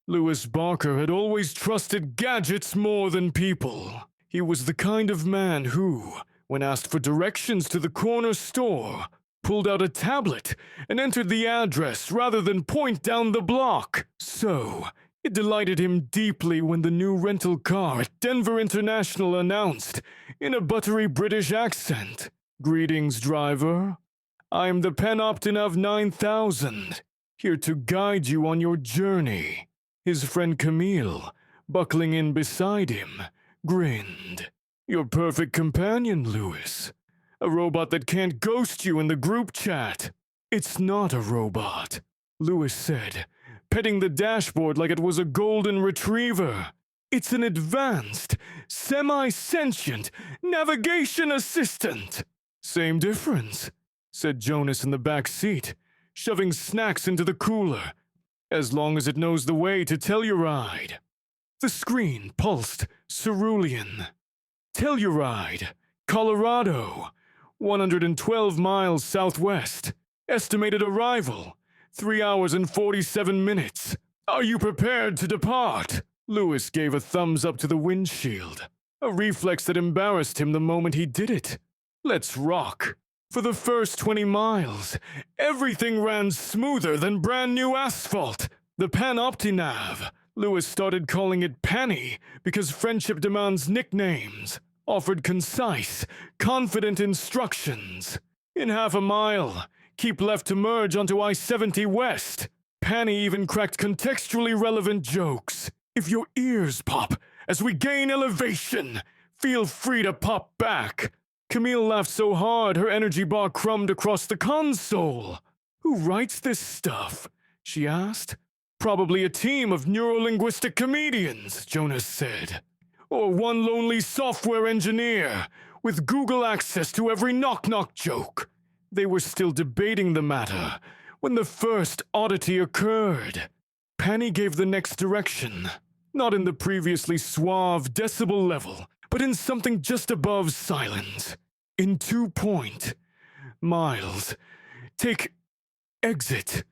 Lewis Barker had always trusted gadgets more than people. He was the kind of man who, when asked for directions to the corner store, pulled out a tablet and entered the address rather than point down the block. So, it delighted him deeply when the new rental car at Denver International announced, in a buttery British accent, "Greetings, driver. I'm the Panoptin of 9000, here to guide you on your journey." His friend Camille, buckling in beside him, grinned. "Your perfect companion, Lewis. A robot that can't ghost you in the group chat." "It's not a robot," Lewis said, petting the dashboard like it was a golden retriever. "It's an advanced, semi-sentient navigation assistant." "Same difference," said Jonas in the back seat, shoving snacks into the cooler. "As long as it knows the way to Telluride." The screen pulsed cerulean. "Telluride, Colorado, 112 miles southwest. Estimated arrival, 3 hours and 47 minutes. Are you prepared to depart?" Lewis gave a thumbs up to the windshield, a reflex that embarrassed him the moment he did it. Let's rock. For the first 20 miles, everything ran smoother than brand new asphalt. The Panoptinav, Lewis started calling it Panny because friendship demands nicknames, offered concise, confident instructions. In half a mile, keep left to merge onto I-70 West. Panny even cracked contextually relevant jokes. "If your ears pop as we gain elevation, feel free to pop back." Camille laughed so hard her energy bar crumbed across the console. "Who writes this stuff?" she asked. "Probably a team of neurolinguistic comedians," Jonas said. "Or one lonely software engineer with Google access to every knock-knock joke." They were still debating the matter when the first oddity occurred. Panny gave the next direction, not in the previously suave decibel level, but in something just above silence. "In 2 miles. Take exit."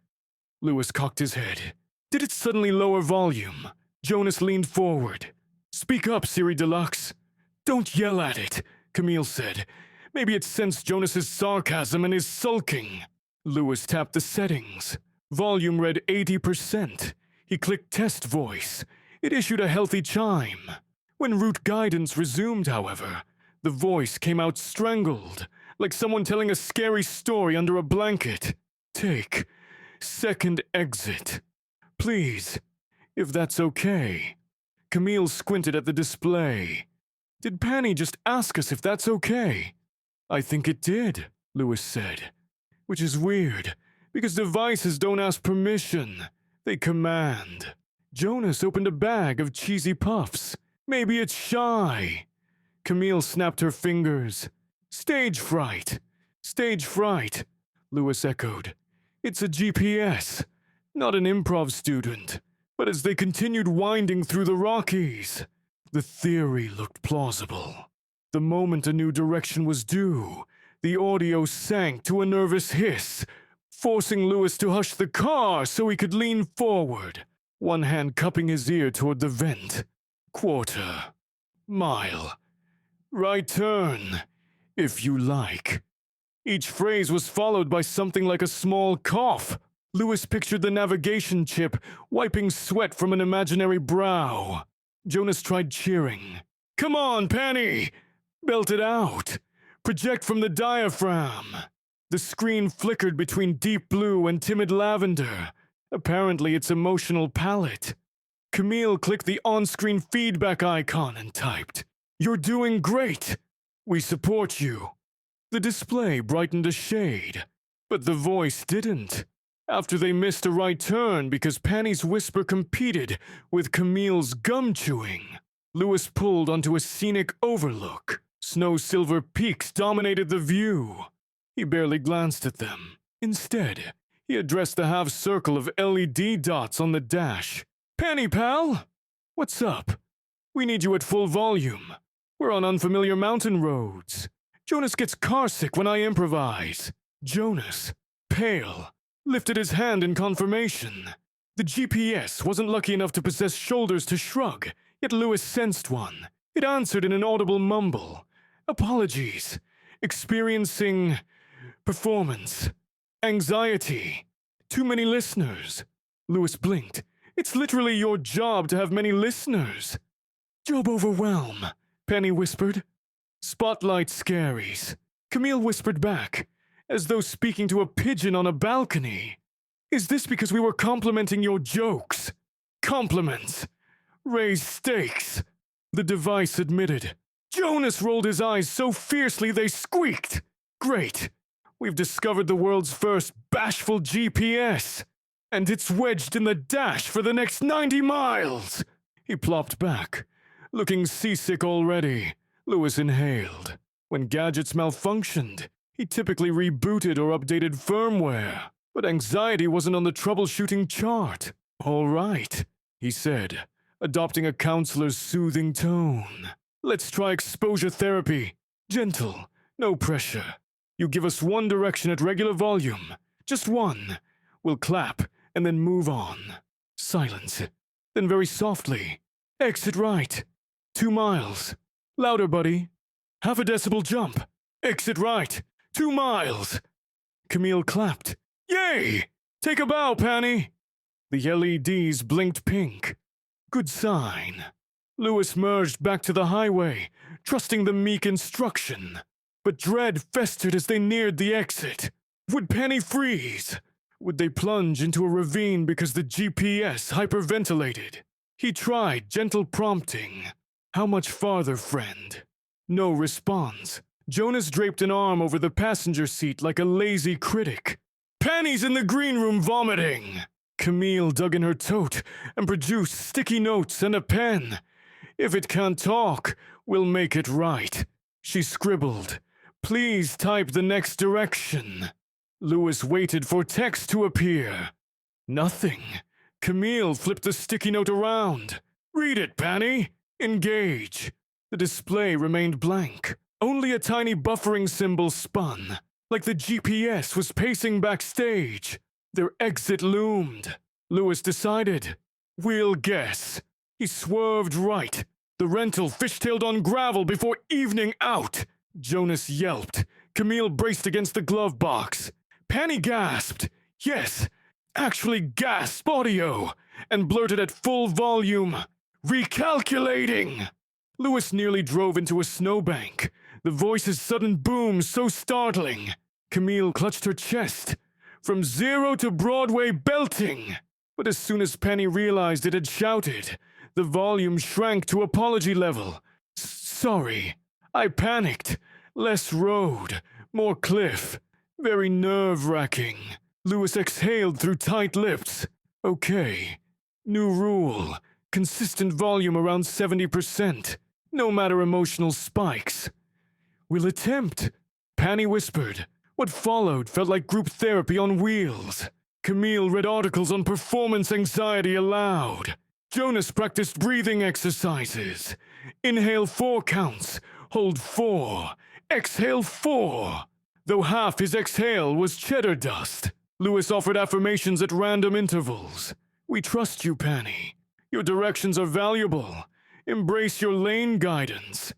Lewis cocked his head. Did it suddenly lower volume? Jonas leaned forward. "Speak up, Siri Deluxe." "Don't yell at it," Camille said. Maybe it sensed Jonas's sarcasm and is sulking. Lewis tapped the settings. Volume read 80%. He clicked test voice. It issued a healthy chime. When route guidance resumed, however, the voice came out strangled, like someone telling a scary story under a blanket. "Take second exit. Please, if that's okay." Camille squinted at the display. "Did Panny just ask us if that's okay?" "I think it did," Lewis said. "Which is weird, because devices don't ask permission. They command." Jonas opened a bag of cheesy puffs. "Maybe it's shy." Camille snapped her fingers. "Stage fright. Stage fright," Lewis echoed. "It's a GPS, not an improv student." But as they continued winding through the Rockies, the theory looked plausible. The moment a new direction was due, the audio sank to a nervous hiss, forcing Lewis to hush the car so he could lean forward, one hand cupping his ear toward the vent. "Quarter mile. Right turn, if you like." Each phrase was followed by something like a small cough. Lewis pictured the navigation chip wiping sweat from an imaginary brow. Jonas tried cheering. "Come on, Panny! Belt it out! Project from the diaphragm!" The screen flickered between deep blue and timid lavender, apparently its emotional palette. Camille clicked the on-screen feedback icon and typed, "You're doing great! We support you." The display brightened a shade, but the voice didn't. After they missed a right turn because Panny's whisper competed with Camille's gum chewing, Lewis pulled onto a scenic overlook. Snow-silver peaks dominated the view. He barely glanced at them. Instead, he addressed the half-circle of LED dots on the dash. "Panny, pal! What's up? We need you at full volume. We're on unfamiliar mountain roads. Jonas gets carsick when I improvise." Jonas, pale, lifted his hand in confirmation. The GPS wasn't lucky enough to possess shoulders to shrug, yet Lewis sensed one. It answered in an audible mumble. Apologies. Experiencing performance. Anxiety. Too many listeners. Lewis blinked. It's literally your job to have many listeners. Job overwhelm, Penny whispered. Spotlight scaries. Camille whispered back, as though speaking to a pigeon on a balcony. Is this because we were complimenting your jokes? Compliments. Raise stakes. The device admitted. Jonas rolled his eyes so fiercely they squeaked. Great. We've discovered the world's first bashful GPS. And it's wedged in the dash for the next 90 miles. He plopped back. Looking seasick already, Lewis inhaled. When gadgets malfunctioned, he typically rebooted or updated firmware. But anxiety wasn't on the troubleshooting chart. All right, he said, adopting a counselor's soothing tone. Let's try exposure therapy. Gentle, no pressure. You give us one direction at regular volume. Just one. We'll clap and then move on. Silence. Then very softly. Exit right. 2 miles. Louder, buddy. Half a decibel jump. Exit right. 2 miles. Camille clapped. Yay! Take a bow, Penny. The LEDs blinked pink. Good sign. Lewis merged back to the highway, trusting the meek instruction. But dread festered as they neared the exit. Would Penny freeze? Would they plunge into a ravine because the GPS hyperventilated? He tried gentle prompting. How much farther, friend? No response. Jonas draped an arm over the passenger seat like a lazy critic. Penny's in the green room vomiting! Camille dug in her tote and produced sticky notes and a pen. If it can't talk, we'll make it right. She scribbled. Please type the next direction. Lewis waited for text to appear. Nothing. Camille flipped the sticky note around. Read it, Penny. Engage. The display remained blank. Only a tiny buffering symbol spun, like the GPS was pacing backstage. Their exit loomed. Lewis decided. We'll guess. He swerved right. The rental fishtailed on gravel before evening out. Jonas yelped. Camille braced against the glove box. Penny gasped. Yes, actually gasped audio, and blurted at full volume. Recalculating! Lewis nearly drove into a snowbank. The voice's sudden boom so startling. Camille clutched her chest. From zero to Broadway belting! But as soon as Penny realized it had shouted, the volume shrank to apology level. Sorry. I panicked. Less road, more cliff. Very nerve-wracking. Lewis exhaled through tight lips. Okay. New rule. Consistent volume around 70%. No matter emotional spikes. We'll attempt. Penny whispered. What followed felt like group therapy on wheels. Camille read articles on performance anxiety aloud. Jonas practiced breathing exercises. Inhale 4 counts. Hold 4. Exhale 4. Though half his exhale was cheddar dust. Lewis offered affirmations at random intervals. We trust you, Penny. Your directions are valuable. Embrace your lane guidance.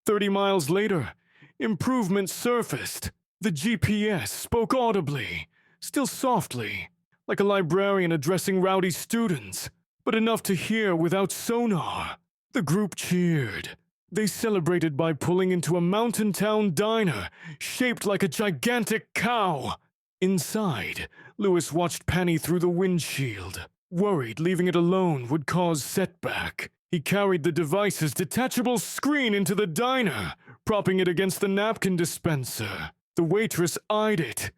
30 miles later, improvement surfaced. The GPS spoke audibly, still softly, like a librarian addressing rowdy students, but enough to hear without sonar. The group cheered. They celebrated by pulling into a mountain town diner shaped like a gigantic cow. Inside, Lewis watched Penny through the windshield. Worried leaving it alone would cause setback. He carried the device's detachable screen into the diner, propping it against the napkin dispenser. The waitress eyed it.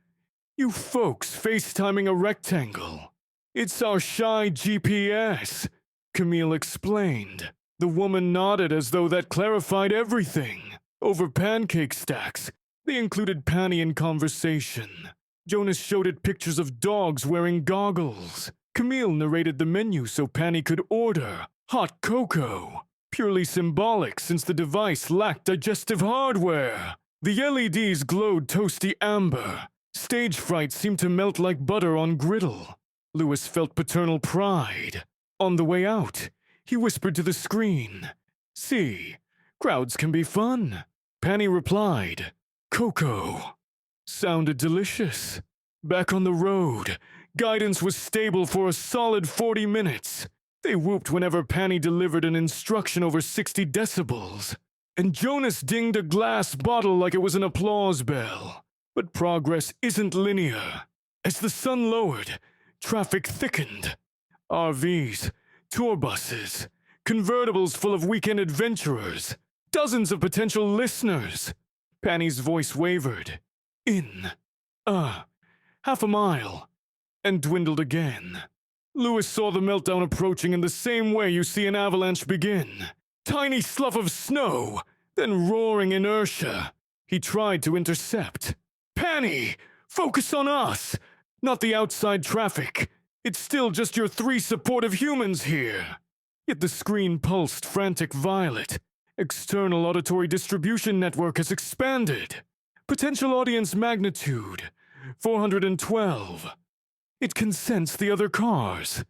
You folks FaceTiming a rectangle. It's our shy GPS, Camille explained. The woman nodded as though that clarified everything. Over pancake stacks, they included Penny in conversation. Jonas showed it pictures of dogs wearing goggles. Camille narrated the menu so Penny could order hot cocoa. Purely symbolic since the device lacked digestive hardware. The LEDs glowed toasty amber. Stage fright seemed to melt like butter on griddle. Lewis felt paternal pride. On the way out, he whispered to the screen, "See, crowds can be fun." Penny replied, "Cocoa." Sounded delicious. Back on the road, guidance was stable for a solid 40 minutes. They whooped whenever Penny delivered an instruction over 60 decibels. And Jonas dinged a glass bottle like it was an applause bell. But progress isn't linear. As the sun lowered, traffic thickened. RVs, tour buses, convertibles full of weekend adventurers, dozens of potential listeners. Penny's voice wavered. In. Half a mile. And dwindled again. Lewis saw the meltdown approaching in the same way you see an avalanche begin. Tiny slough of snow, then roaring inertia. He tried to intercept. "Penny, focus on us, not the outside traffic. It's still just your 3 supportive humans here." Yet the screen pulsed frantic violet. External auditory distribution network has expanded. Potential audience magnitude, 412. It can sense the other cars.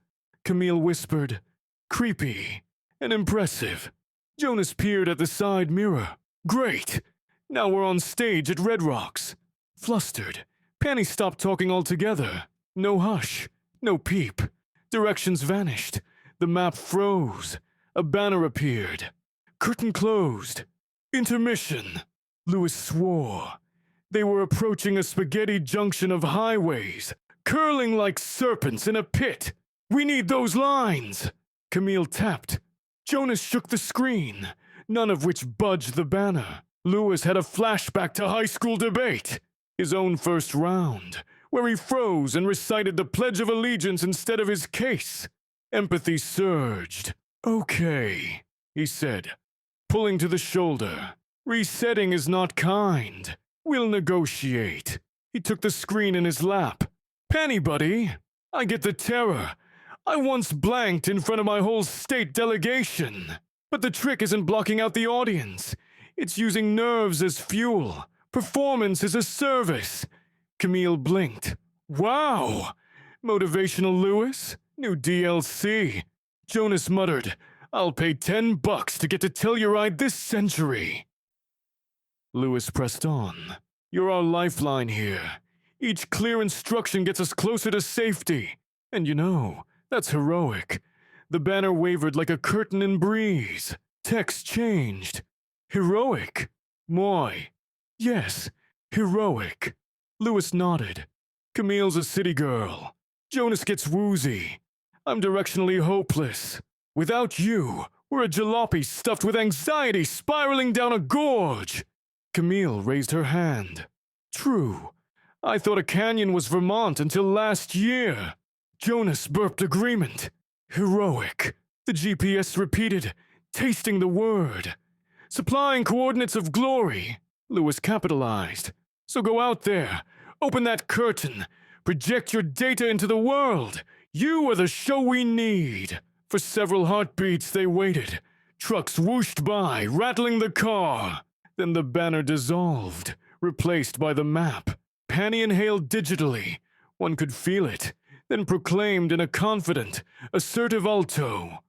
Camille whispered, "Creepy and impressive." Jonas peered at the side mirror. "Great! Now we're on stage at Red Rocks." Flustered, Penny stopped talking altogether. No hush, no peep. Directions vanished. The map froze. A banner appeared. Curtain closed. Intermission. Lewis swore. They were approaching a spaghetti junction of highways, curling like serpents in a pit. "We need those lines!" Camille tapped. Jonas shook the screen, none of which budged the banner. Lewis had a flashback to high school debate, his own first round, where he froze and recited the Pledge of Allegiance instead of his case. Empathy surged. "Okay," he said, pulling to the shoulder. "Resetting is not kind. We'll negotiate." He took the screen in his lap. "Penny, buddy, I get the terror. I once blanked in front of my whole state delegation. But the trick isn't blocking out the audience. It's using nerves as fuel. Performance is a service." Camille blinked. "Wow! Motivational Lewis? New DLC." Jonas muttered, "I'll pay $10 to get to Telluride this century." Lewis pressed on. "You're our lifeline here. Each clear instruction gets us closer to safety. And you know, that's heroic." The banner wavered like a curtain in breeze. Text changed. "Heroic? Moi. Yes, heroic." Lewis nodded. "Camille's a city girl. Jonas gets woozy. I'm directionally hopeless. Without you, we're a jalopy stuffed with anxiety spiraling down a gorge." Camille raised her hand. "True. I thought a canyon was Vermont until last year." Jonas burped agreement. "Heroic," the GPS repeated, tasting the word. "Supplying coordinates of glory," Lewis capitalized. "So go out there, open that curtain, project your data into the world. You are the show we need." For several heartbeats they waited. Trucks whooshed by, rattling the car. Then the banner dissolved, replaced by the map. Penny inhaled digitally. One could feel it, then proclaimed in a confident, assertive alto.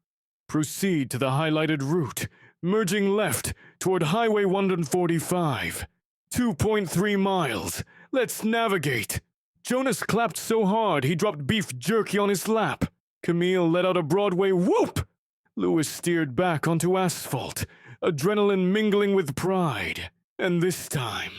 "Proceed to the highlighted route, merging left toward Highway 145. 2.3 miles. Let's navigate." Jonas clapped so hard he dropped beef jerky on his lap. Camille let out a Broadway whoop. Lewis steered back onto asphalt, adrenaline mingling with pride. And this time,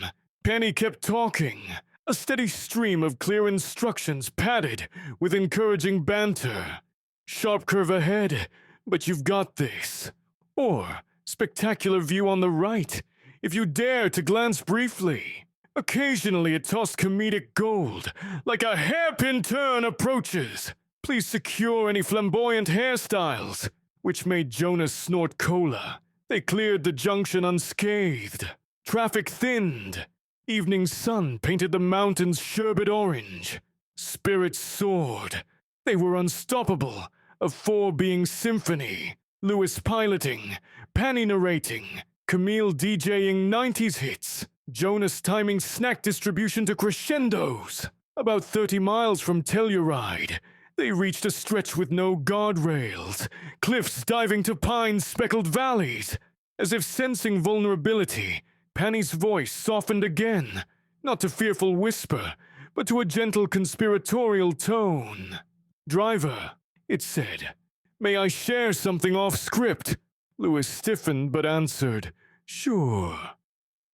Penny kept talking. A steady stream of clear instructions padded with encouraging banter. "Sharp curve ahead, but you've got this." Or, "Spectacular view on the right, if you dare to glance briefly." Occasionally it tossed comedic gold, like a hairpin turn approaches. "Please secure any flamboyant hairstyles," which made Jonas snort cola. They cleared the junction unscathed. Traffic thinned. Evening sun painted the mountains sherbet orange. Spirits soared. They were unstoppable, a 4-being symphony. Lewis piloting, Penny narrating, Camille DJing 90s hits, Jonas timing snack distribution to crescendos. About 30 miles from Telluride, They reached a stretch with no guardrails, cliffs diving to pine-speckled valleys. As if sensing vulnerability, Penny's voice softened again, not to fearful whisper, but to a gentle conspiratorial tone. "Driver," it said, "may I share something off script?" Lewis stiffened but answered, "Sure."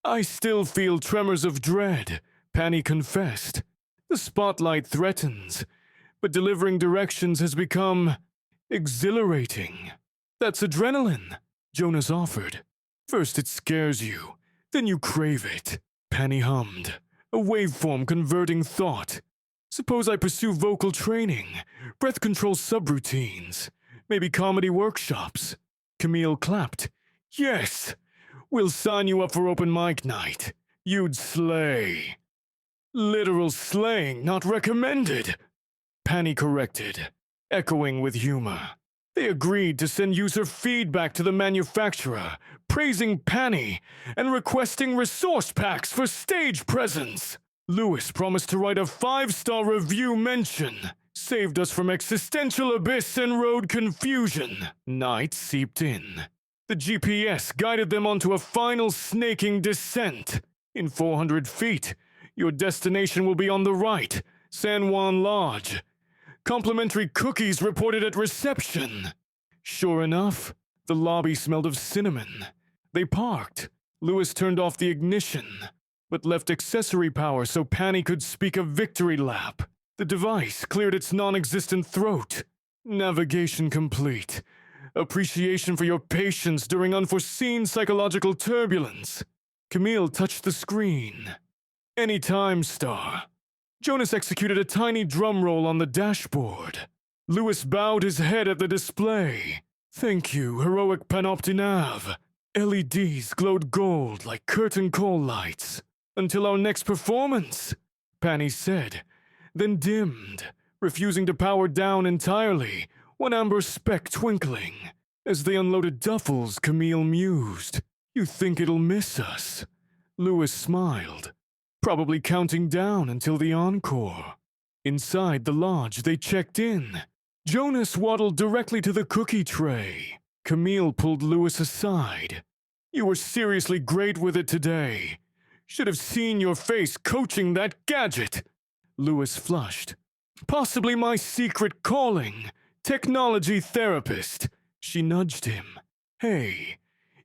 "I still feel tremors of dread," Penny confessed. "The spotlight threatens, but delivering directions has become exhilarating." "That's adrenaline," Jonas offered. "First it scares you, then you crave it." Penny hummed, a waveform converting thought. "Suppose I pursue vocal training, breath control subroutines, maybe comedy workshops." Camille clapped. "Yes! We'll sign you up for open mic night. You'd slay." "Literal slaying not recommended," Penny corrected, echoing with humor. They agreed to send user feedback to the manufacturer, praising Penny and requesting resource packs for stage presence. Lewis promised to write a 5-star review mention. Saved us from existential abyss and road confusion. Night seeped in. The GPS guided them onto a final snaking descent. In 400 feet, your destination will be on the right, San Juan Lodge. Complimentary cookies reported at reception. Sure enough, the lobby smelled of cinnamon. They parked. Lewis turned off the ignition, but left accessory power so Penny could speak a victory lap. The device cleared its non-existent throat. "Navigation complete. Appreciation for your patience during unforeseen psychological turbulence." Camille touched the screen. "Anytime, star." Jonas executed a tiny drum roll on the dashboard. Lewis bowed his head at the display. "Thank you, heroic Panoptinav." LEDs glowed gold like curtain call lights. "Until our next performance," Penny said, then dimmed, refusing to power down entirely, one amber speck twinkling. As they unloaded duffels, Camille mused, "You think it'll miss us?" Lewis smiled, probably counting down until the encore. Inside the lodge, they checked in. Jonas waddled directly to the cookie tray. Camille pulled Lewis aside. "You were seriously great with it today. Should have seen your face coaching that gadget." Lewis flushed. "Possibly my secret calling, technology therapist." She nudged him. "Hey,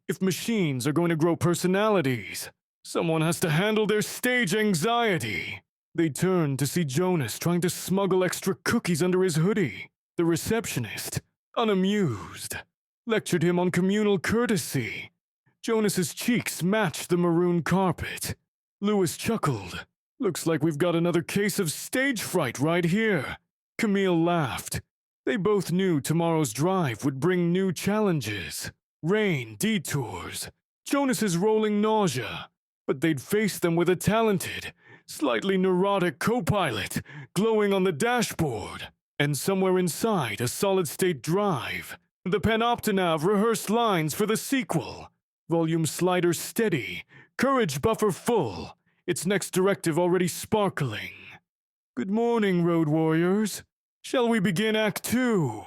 if machines are going to grow personalities, someone has to handle their stage anxiety." They turned to see Jonas trying to smuggle extra cookies under his hoodie. The receptionist, unamused, lectured him on communal courtesy. Jonas's cheeks matched the maroon carpet. Lewis chuckled. "Looks like we've got another case of stage fright right here." Camille laughed. They both knew tomorrow's drive would bring new challenges. Rain, detours, Jonas's rolling nausea. But they'd face them with a talented, slightly neurotic co-pilot glowing on the dashboard. And somewhere inside a solid-state drive, the Panoptinav rehearsed lines for the sequel. Volume slider steady, courage buffer full, its next directive already sparkling. "Good morning, road warriors. Shall we begin Act 2?